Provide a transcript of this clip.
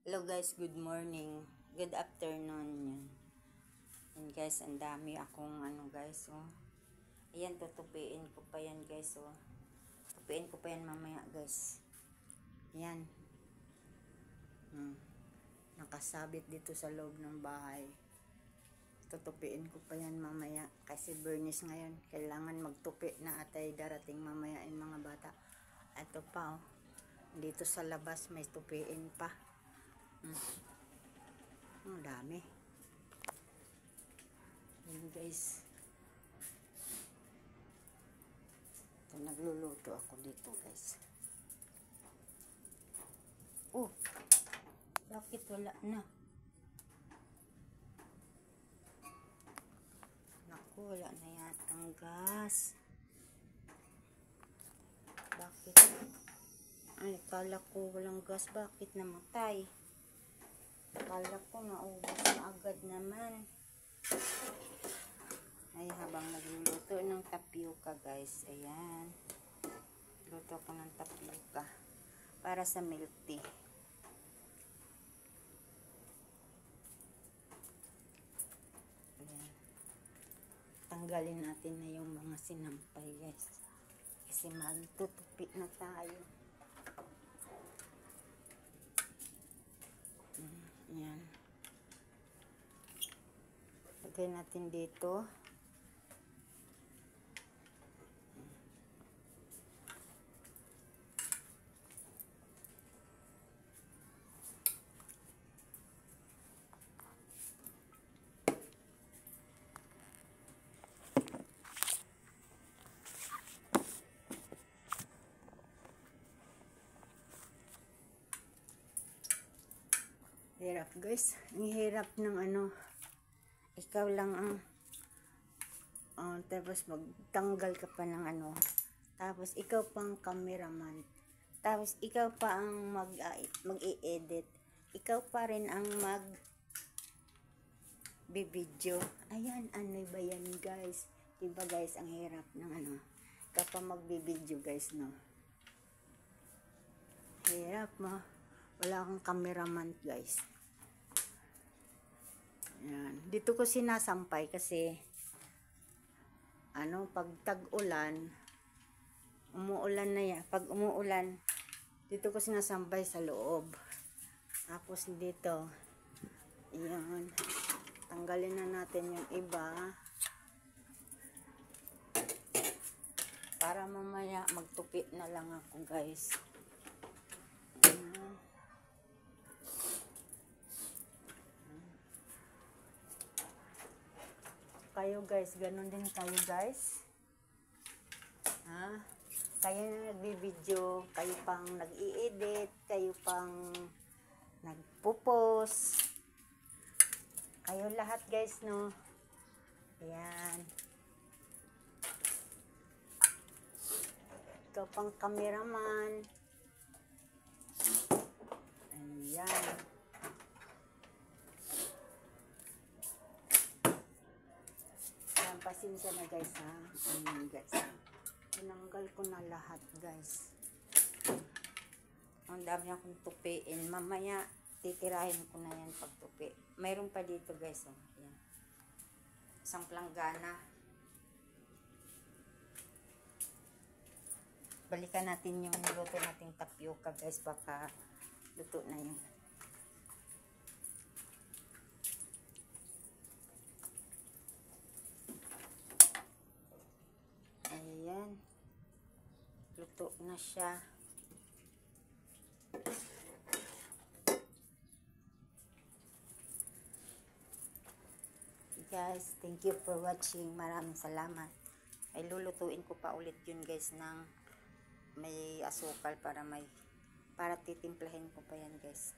Hello guys, good morning. Good afternoon yan. Yan guys, ang dami akong guys, oh. Ayan, tutupiin ko pa yan guys, oh. Tupiin ko pa yan mamaya guys. Yan. Nakasabit dito sa loob ng bahay. Tutupiin ko pa yan mamaya. Kasi Bernice ngayon, kailangan magtupi na atay darating mamaya yung mga bata. Ito pa, oh. Dito sa labas may tupiin pa. Ang dami. Yan guys. Ito, nagluluto ako dito guys. Oh, bakit wala na? Naku, wala na yatang gas. Bakit? Ay, kala ko walang gas. Bakit namatay? Kala ko naubos na agad naman. Ay, habang nagluluto ng tapioca guys. Ayan. Luto ko ng tapioca para sa milk tea. Ayan. Tanggalin natin na yung mga sinampay guys. Kasi magtutupi na tayo. Ayan. Lagay natin dito. Hirap guys. Ang hirap ng ikaw lang ang tapos magtanggal ka pa ng tapos ikaw pang cameraman, tapos ikaw pa ang mag-i-edit, ikaw pa rin ang mag-video. Ayan, ano ba yan guys? Diba guys, ang hirap ng ikaw pa mag-video guys, no? Hirap mo. Wala akong cameraman guys. Yan. Dito ko sinasampay kasi pag tag-ulan, umuulan na yan. Pag umuulan, dito ko sinasampay sa loob. Tapos dito, yan. Tanggalin na natin yung iba. Para mamaya magtupi na lang ako guys. Kayo guys, ganun din kayo guys. Kayo na nagbi-video, kayo pang nag-i-edit, kayo pang nagpo-post. Kayo lahat guys, no? Ayan. Ikaw pang cameraman. Ayan. Pasensya na guys ha. Guys. Tinanggal ko na lahat guys. Ang dami akong tupiin. Mamaya titirahin ko na yan pag tupi. Mayroon pa dito guys. Oh. Yan. Isang planggana. Balikan natin yung luto nating tapioca guys. Baka luto na yun. Ayan. Luto na siya. Guys, thank you for watching. Maraming salamat. Ay lulutuin ko pa ulit yun guys ng may asukal para titimplahin ko pa yan guys.